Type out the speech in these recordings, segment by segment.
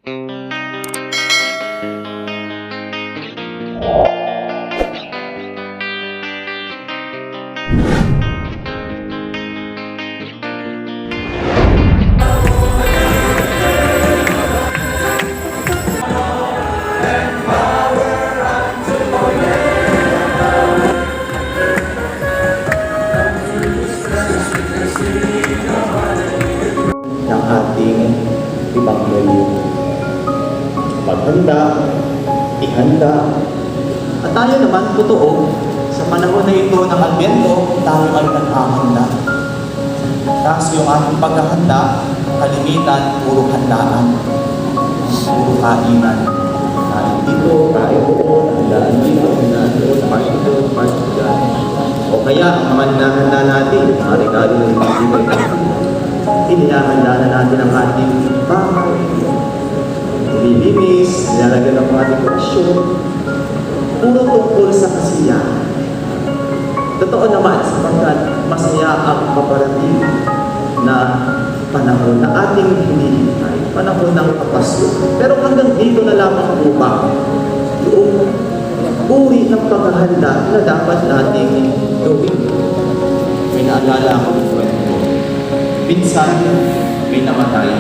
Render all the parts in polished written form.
Ng ating Ebanghelyo. Maghanda, ihanda. At tayo naman, totoo, sa panahon na ito ng Advento, tayo ay naghahanda. Kaso yung ating paghahanda, kalimitan, puro handaan. Puro kainan. Kain dito, kain doon, handaan dito, handaan doon, party doon, party doon. O kaya, ang mga hinahanda natin, mga regalo na ibibigay natin. Inihahanda na natin ang ating bahay. Nililinis, nilalagyan ng mga dekorasyon. Puro tungkol sa kasiyahan. Totoo naman, sapagkat masaya ang paparating na panahon na ating hinihintay. Panahon ng Pasko. Pero hanggang dito na lamang po ba yung uri ng paghahanda na dapat nating gawin. May naalala ako ng kwento. Minsan, may namatay,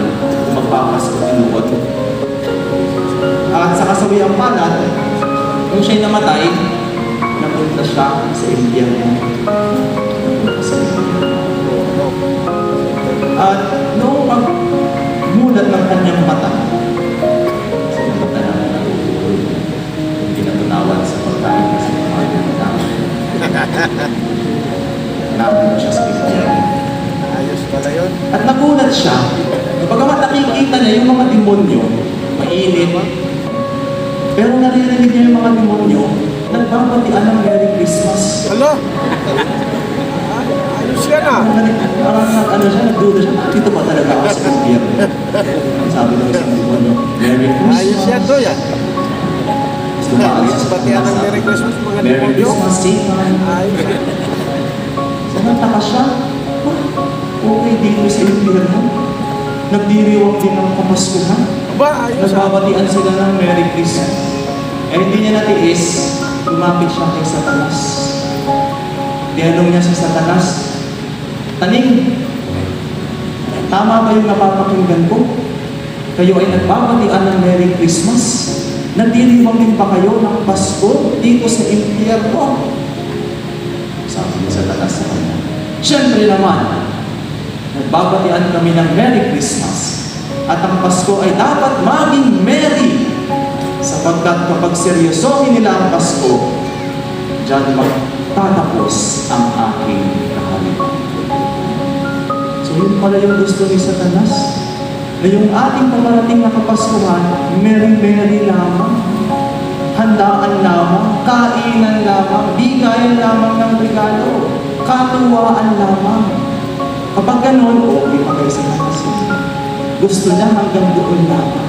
magpapasko inuwag. At sa kasawiyang palad, kung siya'y namatay, napunta siya sa impyerno. At noong pagmulat ng kanyang mata, sinabutan namin na tutulog, pinatunawan sa pagkain kasi kumain ng mata. Napunta siya sa impyerno. Ayos pala yun. At nagulat siya, pagkamat nakikita niya yung mga demonyo, mainit, pero naririnig niya yung mga demonyo, nagbabatian ng Merry Christmas. Hala! Ayos yan ah! Parang nagduda siya, dito ba talaga ako sa impyerno? Ang sabi ng isang demonyo, Merry Christmas. Ayos yan to yan. Ayos batihan ng Merry Christmas mga Merry demonyo. Christmas, Satan. Ayos yan. Samantaka siya, okay dito sa impyerno. Nagdiriwang din ng Kapaskuhan. Aba, ayos ah. Nagbabatian sila ng Merry Christmas. Eh hindi niya natiis, lumapit siya kay Satanas. Tinanong niya si Satanas, Taning, tama ba yung napapakinggan ko? Kayo ay nagbabatian ng Merry Christmas? Nagdiriwang din ba kayo ng Pasko dito sa impyerno? Sabi ni Satanas sa kanya, siyempre naman, nagbabatian kami ng Merry Christmas. At ang Pasko ay dapat maging merry. Sapagkat kapag seryosohin nila ang Pasko, diyan magtatapos ang aking kaharian. So yun pala yung gusto ni Satanas. Na yung ating paparating na Kapaskuhan, merry-merry lamang. Handaan lamang, kainan lamang, bigayan lamang ng regalo, katuwaan lamang. Kapag ganon, okay pa kayo sa kasi. Gusto niya hanggang doon lamang.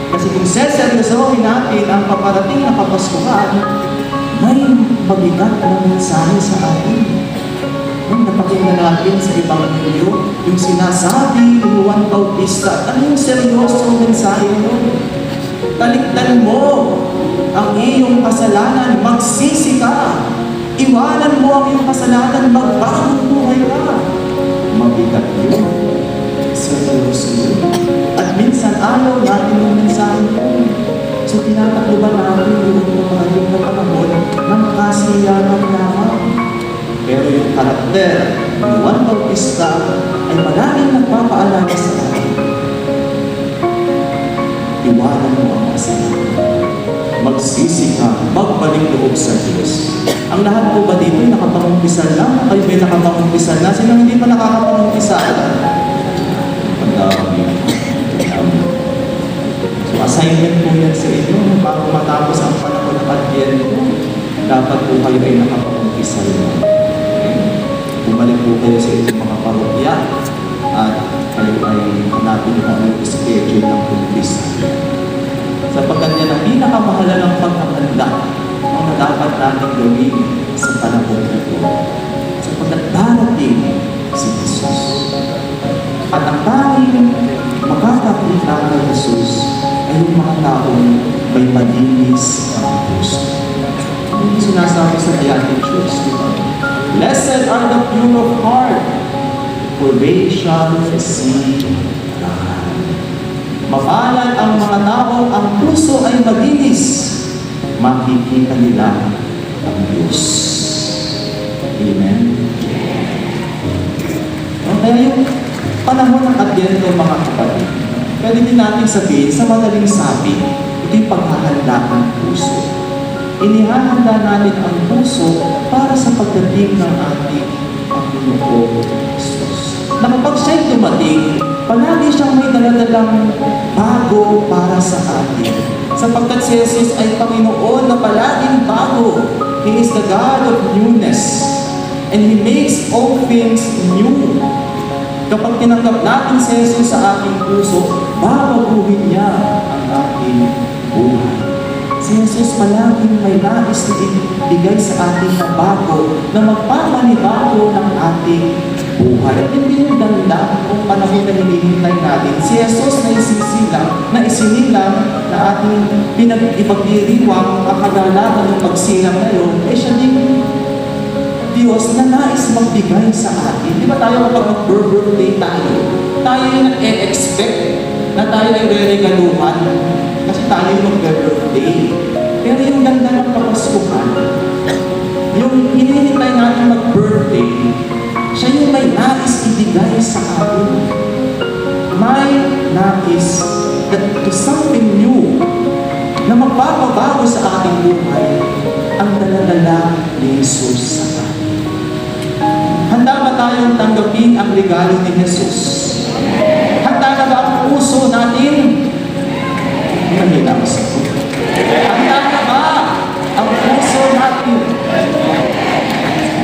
Kasi kung seseryosohin natin ang paparating na Kapaskuhan, may mabigat na mensahe sa atin. Nung napakinggan natin sa Ebanghelyo, yung sinasabi ni Juan Bautista, ano yung seryosong mensahe mo? Talikdan mo ang iyong kasalanan, magsisi ka. Iwanan mo ang iyong kasalanan, magbagong buhay ka. Mabigat yun. Seryoso yun. At minsan ayaw natin yung mensahe yun. So tinatakluban natin yung pamahaling na panahon ng kasiyahan lamang. Pero yung karakter ni Juan Bautista ay palaging nagpapaalala sa atin. Iwanan mo ang kasalanan. Magsisi ka, magbalik loob sa Diyos. Ang lahat po ba dito ay nakapangumpisal na? Kayo ba'y nakapangumpisal na? Sino hindi pa nakakapangumpisal? Ang dami. So assignment po yan sa inyo. Bago matapos ang panahon ng Advento, dapat po kayo ay nakapangumpisal na. Bumalik po kayo sa inyong mga parokya at kayo ay hanapin ang schedule ng umpisa. Sapagkat yan ang pinakamahalagang paghahanda ang dapat natin gawin sa panahon na ito. Sapagkat darating si Jesus. At ang tanging makakakita nakakakita kay Jesus ay yung mga taong may malinis ang puso. Hindi sinasabi sa Beatitudes, di ba? Blessed are the pure of heart, for they shall see God. Mapalad ang mga tao, ang puso ay malinis, makikita nila ang Diyos. Amen? Kaya yung panahon ng Advento, mga kapatid, pwede din natin sabihin sa madaling sabi, ito yung paghahanda ng puso. Inihahanda natin ang puso para sa pagdating ng ating Panginoong Jesus. Na kapag siya'y dumating, palagi siyang may daladalang bago para sa atin. Sapagkat si Jesus ay Panginoon na palaging bago. He is the God of newness. And He makes all things new. Kapag tinanggap natin si Jesus sa ating puso, babaguhin niya ang ating buhay. Si Jesus palaging may nais na ibigay sa ating na bago, na magpapanibago ng ating buhay. At hindi yung ganda kung panahon na hinihintay natin. Si Jesus na isinilang na ating ipagdiriwang ang kagalakan ng pagsilang ngayon, siya din Diyos na nais magbigay sa atin. Di ba tayo kapag mag-birthday tayo yung nag-e-expect na tayo ay re-regaluhan kasi tayo yung mag-birthday. Pero yung ganda ng kapaskuhan, yung hinihintay natin mag-birthday, siya yung may nais ibigay sa atin. May nais that to something new na magpapabago sa ating buhay ang daladala ni Jesus sa atin. Handa ba tayong tanggapin ang regalo ni Jesus? Handa na ba ang puso natin? Mahina ko sa puso. Handa na ba ang puso natin?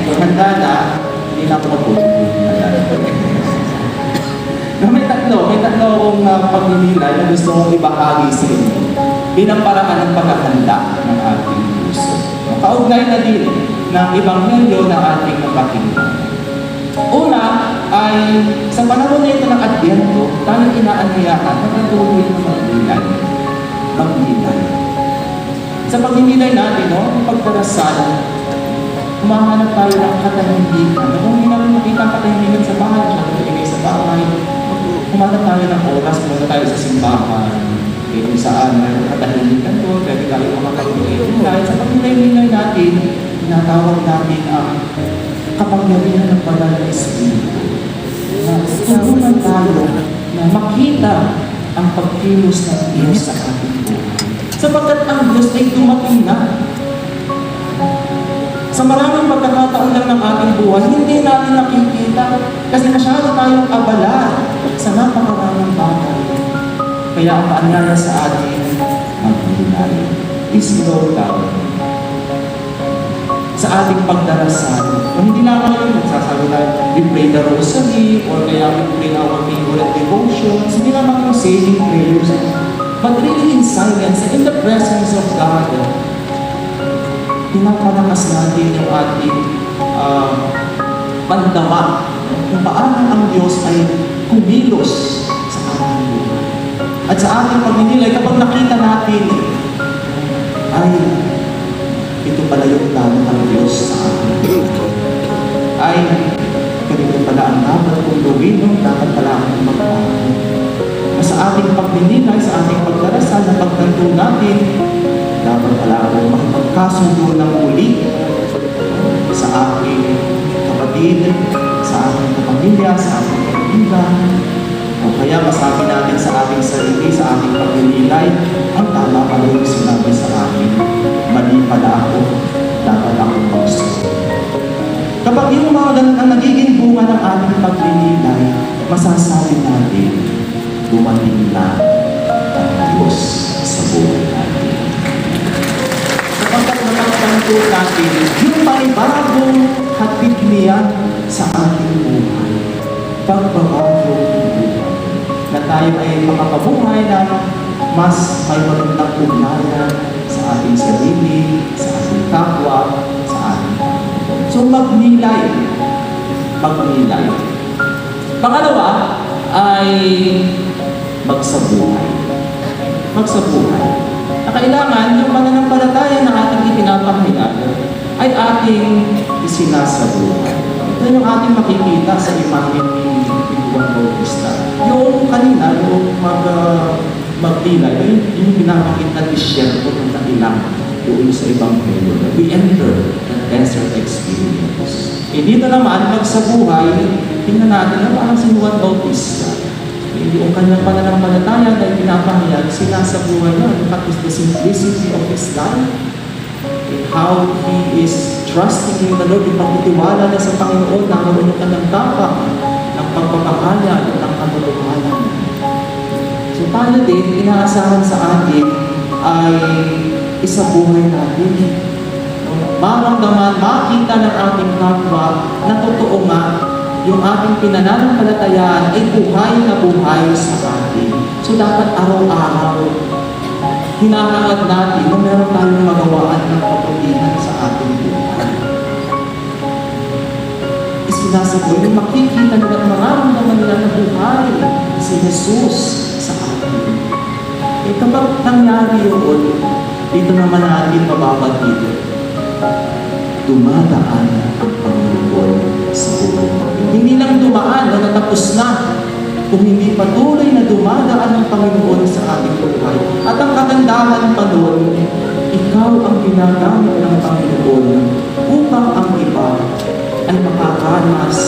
Kung handa na, hindi na ako may tatlo akong pagninilay na gusto kong ibahagi sa inyo bilang paraan ng paghahanda ng ating puso. Kaugnay na din ng Ebanghelyo ng ating napakinggan. Una ay sa panahon na ito ng Advento, tayo inaanyayahan na patuloy na magnilay. Sa pagninilay natin, pagdarasal, humahanap tayo ng katahimikan. Kung hindi namin makita ang katahimikan sa bahay, siya sa bahay, humanap tayo ng oras, pumunta tayo sa simbahan, kung saan mayroong katahimikan doon, pwede tayo makakapagpapalay. Dahil sa pagninilay natin, tinatawag natin ang kapangyarihan ng banal na Espiritu. Tulungan tayo na makita ang pagkilos ng Diyos sa ating buhay. Sapagkat ang Diyos ay dumating na. Sa maraming pagkakataon lang ng ating buhay, hindi natin nakikita kasi masyado tayong abala sa napakaraming bagay. Kaya ang paanyaya sa atin, magnilay. Slow down. Sa ating pagdarasal, kung hindi naman yun, nagsasabi tayo, we pray the rosary, or kaya we pray our favorite devotions, hindi naman yung saving prayers. But really in silence, in the presence of God, pinapalakas natin yung ating pandawa kung paano ang Diyos ay kumilos sa ating buhay. At sa ating pagninilay, kapag nakita natin, ay ito pala yung plano ng Diyos sa ating buhay. Ay, ganito pala ang dapat kong gawin, dapat pala akong magbago. Sa ating pagninilay, sa ating pagdarasal, na pagtanto natin, dapat pala akong makipagkasundo ng muli sa aking kapatid, sa aking kapamilya, sa aking kaibigan. O kaya masabi natin sa ating sarili, sa ating pagninilay, ang tama pala yung sinabi sa akin. Mali pala ako, dapat akong magsusunod. Kapag yung mga ganun ang nagiging bunga ng ating pagninilay, masasabi natin, dumating na ang Diyos sa buhay natin. Kapag natatangko natin, yung panibagong hatid niya sa ating buhay, pagbabago ng buhay, na tayo ay makapabuhay na mas may magandang ugnayan sa ating sarili, sa ating kapwa, sa ating Panginoon. So magnilay. Pangalawa ay magsabuhay. magsabuhay. Na kailangan yung pananampalataya na ating ipinapahayag ay ating isinasabuhay. Ito yung ating makikita sa imahe ni Juan Bautista. Yung kanina, yung magdilay, yung pinapakit na disyerto ng kailang doon sa Ebanghelyo. We enter the desert experience. E dito naman, magsabuhay, tingnan natin na parang si Juan Bautista. Yung kanyang pananampalataya na pinapahayag, sinasabuhay niya. In fact, is the simplicity of his life. And how he is trusting in the Lord, yung pagtitiwala na sa Panginoon, na naroon yung kanyang tapak ng pagpapahayag at ng kamuluhanan. So tayo din, inaasahan sa atin ay isabuhay natin. Maramdaman, makita ng ating kapwa na totoo nga yung ating pinananampalatayaan ay buhay na buhay sa atin. So dapat araw-araw, hinahangad natin na meron tayong magawaan ng kaputihan sa ating buhay. Isinasabi, yung makikita nila at mararamdaman nila na buhay si Jesus sa atin. Eh kapag nangyari yun, dito naman natin mababagito. Dumadaan ang Panginoon sa buhay natin. Hindi lang dumaan na natapos na, kung hindi patuloy na dumadaan ang Panginoon sa ating buhay. At ang kagandahan pa doon, ikaw ang ginagamit ng Panginoon upang ang iba ay makakanas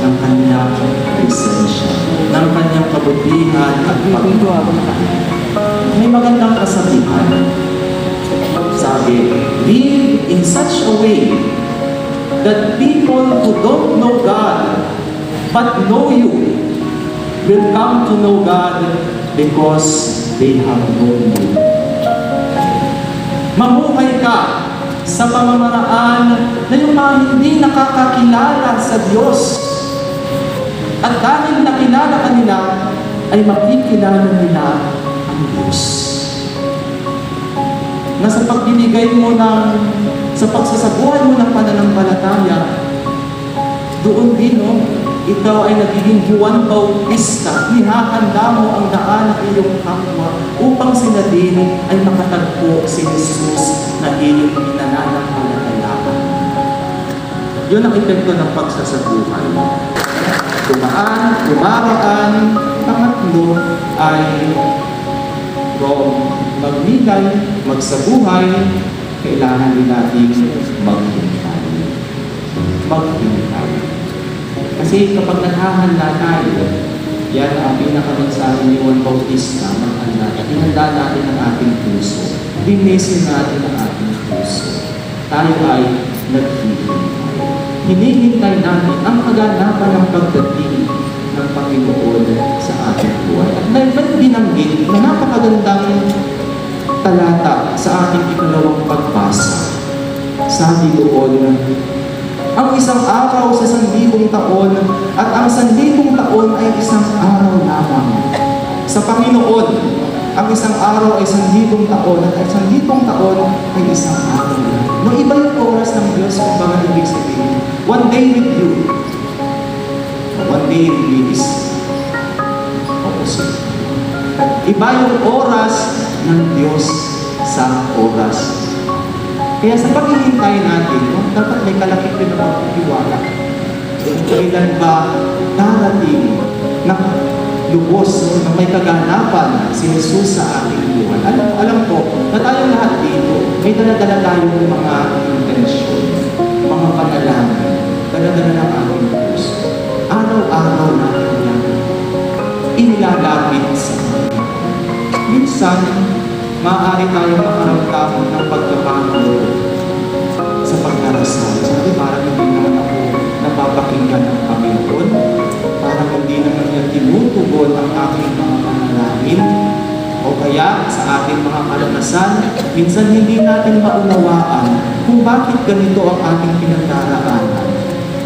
ng kanyang presensya, ng kanyang kabutihan at pagkakas. May magandang kasabihan. Sabi, live in such a way that people who don't know God but know you will come to know God because they have known you. Mamuhay ka sa pamamaraan na yung mga hindi nakakakilala sa Diyos. At dahil nakilala ka nila, ay makikilala nila ang Diyos. Na sa pagbibigay mo sa pagsasabuhay mo ng pananampalataya, doon din, ikaw ay nagiging Juan Bautista, ihahanda mo ang daan ng iyong kapwa upang sila din ay makatagpo si Jesus na iyong pinananampalatayaan. Yun ang epekto ng pagsasabuhay. Dumaraan, pangatlo ay magbigay, magsabuhay, kailangan din natin maghintay. Maghintay. Kasi kapag naghahanda tayo, yan ang pinakamansabi ni Juan Bautista, maghanda. Hinanda natin ang ating puso. Binisin natin ang ating puso. Tayo ay naghihintay. Hinihintay natin ang kaganapan ng pagdating ng Panginoon sa ating buhay. At may binanggit na napakagandang talata sa ating ikalawang pagbasa. Sabi doon, ang isang araw sa 1,000 taon at ang 1,000 taon ay isang araw lamang. Sa Panginoon, ang isang araw ay 1,000 taon at ang 1,000 taon ay isang araw lamang. No, iba yung oras ng Diyos kung baga ibig sabihin. One day with you. One day with me is opposite. Iba yung oras ng Diyos sa oras. Kaya sa paghihintay natin, dapat may kalakip rin na pagtitiwala. Kailan ba darating na lubos, na may kaganapan si Jesus sa ating buhay? Alam ko, na tayong lahat dito, may dala-dala tayong mga intensyon, mga panalangin, dala-dala ng ating puso. Araw-araw natin yan inilalapit sa atin. Minsan, maaari tayong makaramdam ng pagkabago sa pagdarasal. Sabi, parang hindi naman ako napapakinggan ng Panginoon. Parang hindi naman niya tinutugon ang aking mga panalangin. O kaya, sa ating mga kalanasan, minsan hindi natin maunawaan kung bakit ganito ang ating pinagdaraanan.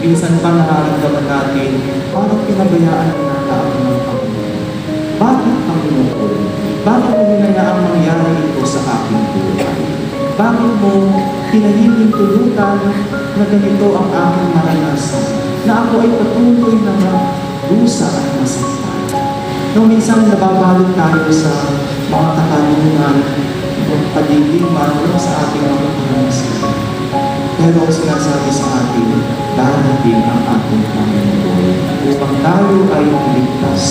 Minsan pa nararamdaman natin, parang pinabayaan na natin ng Panginoon. Bakit, Panginoon? Bakit mo hinayaang mangyari ito sa aking buhay? Bakit mo pinahintong tulutan na ganito ang aking maranasan? Na ako ay patuloy na magdusa at masaktan. Nung minsan nababalot tayo sa mga katanungan kadiliman sa ating mga pangangasinan. Pero ang sinasabi sa atin, darating ang ating Panginoon upang tayo ay ligtas.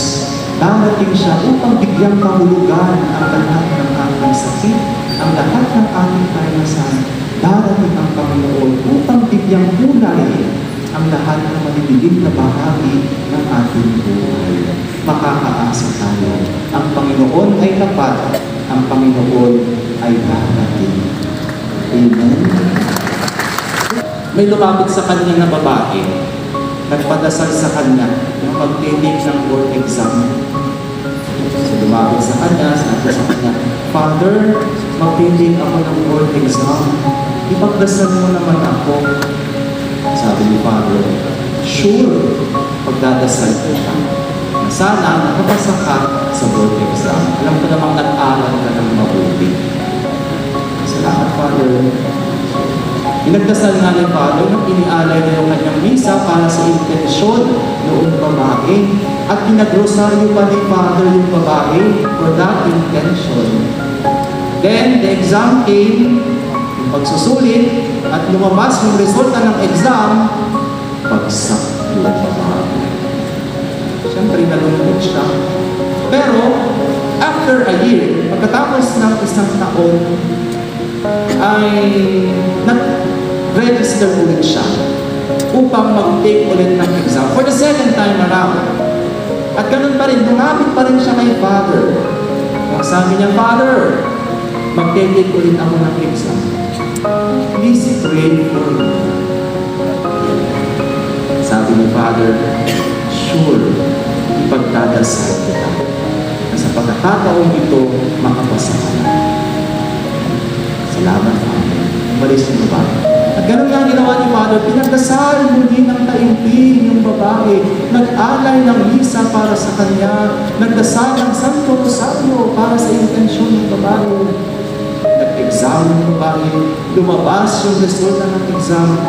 Darating siya upang bigyang kahulugan ang lahat ng ating sakit, ang lahat ng ating karanasan. Darating ang Panginoon upang bigyang kulay ang lahat ng madidilim na bahagi ng ating buhay. Makakaasa tayo. Ang Panginoon ay tapat. Ang Panginoon ay darating. Amen. May lumapit sa kanya na babae. Nagpadasal sa kanya ng pagtitig ng board exam. So lumapit sa kanya, sabi sa kanya, Father, magtitig ako ng board exam. Ipagdasal mo naman ako. Sabi ni Father, sure, pagdadasal kita. Sana nakapasa ka sa board exam. Alam ko namang nag-aral ka ng mabuti. Salamat, Father. Pinagdasal nga ni Father nung inialay na yung kanyang misa para sa intensyon noong babae. At pinagrosaryo pa ni Father yung babae for that intention. Then, the exam came, yung pagsusulit, at lumabas yung resulta ng exam, bagsak yung babae. Siyempre, nalungkot siya. Pero, after a year, pagkatapos ng isang taon, ay nag-register ulit siya upang mag-take ulit ng exam for the second time around. At ganun pa rin, lumapit pa rin siya kay Father. Sabi niya, Father, mag-take ulit ako ng exam. Please pray for me. Sabi ni Father, sure, ipagdadasal kita. Na sa pagkakataong ito, makapasa ka na. Salamat, Father. Umalis yung babae. At ganun nga ginawa ni Father, pinagdasal muli ng taimtim yung babae. Nag-alay ng misa para sa kanya. Nagdasal ng Santo Rosario para sa intensyon ng babae. Nag-exam yung babae. Lumabas yung resulta ng exam.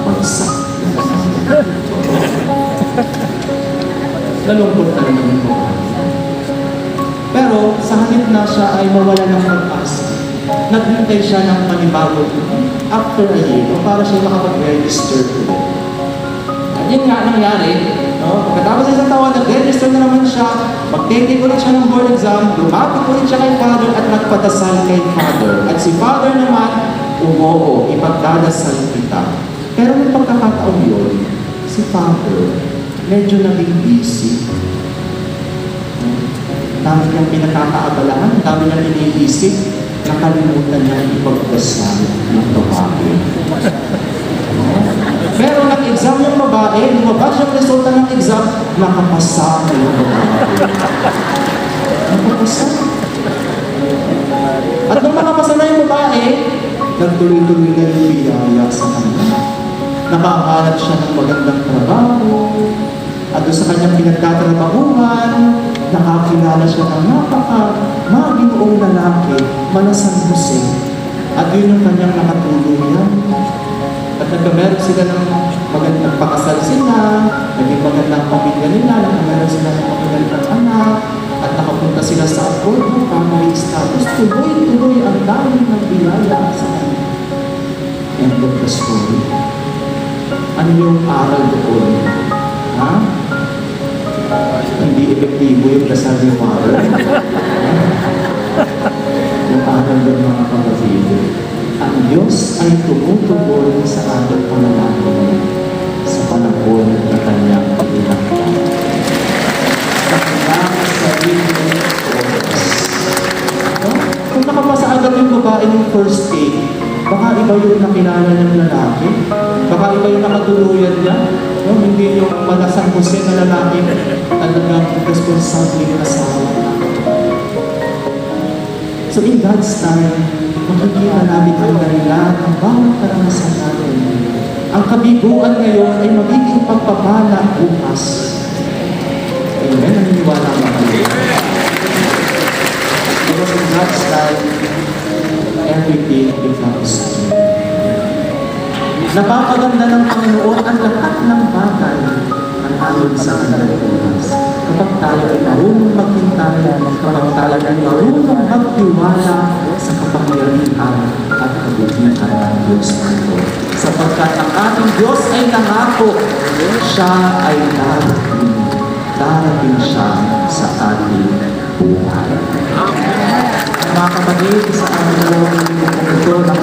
Bagsak. Nalungkot na naman yung babae. Pero sa halip na siya ay mawala ng pag-asa. Naghintay siya ng panibago after a year para siya makapag-register ulit. At yun nga nangyari, no? Pagkatapos isang taon, nag-register na naman siya, mag-take ulit siya ng board exam, lumapit ulit siya kay Father at nagpadasal kay Father. At si Father naman, umuo, ipagdadasal kita. Pero may pagkakataon yun, si Father, medyo naging busy. Dami niyang pinakakaabalahan, dami niyang iniisip, nakalimutan niya ipagdasal ng babae. Pero nag-exam yung babae, lumabas yung resulta ng exam, nakapasa yung babae. Nakapasa. At nung nakapasa na yung babae, nagtuloy-tuloy na yung biyaya sa kanya. Nakahanap siya ng magandang trabaho, at doon sa kanyang pinagtatrabahuhan, nakakilala siya ng napaka-maginoong lalaki, San Jose. At yun yung kanyang nakatuluyan. At nagkameron sila ng magandang pakasal sila, naging magandang pamilya nila, nagkameron sila ng magandang anak, at nakapunta sila sa Accordo, family status. Tuloy-tuloy ang dami ng biyaya sa kanya. End of the story. Ano yung aral doon? Ha? Hindi epektibo yung dasal ni Father. Yung aral doon mga kapatid, ang Diyos ay tumutubol sa ating panalangin sa panahon na kanyang pinakita. Sa kanyang sarili oras. No? Kung nakapasa agad yung babae ng first aid, baka iba yung nakilala ng lalaki, baka iba yung nakatuluyan niya, no? Hindi yung San Jose na lalaki talagang responsable ng asawa. So in God's time, makikita natin ang dahilan ng bawat karanasan natin. Ang kabiguan ngayon ay magiging pagpapala bukas. Amen? Naniniwala ba kayo? Because in God's time, everything becomes new. Napapaganda ng Panginoon ang lahat ng bagay ang ayon sa kanyang oras. kapag tayo ay marunong maghintay, kapag tayo ay marunong magtiwala sa kapangyarihan at kabutihan ng Diyos nito. Sapagkat ang ating Diyos ay nangako, siya ay darating siya sa ating buhay. Mga kapatid, sa araw ito ng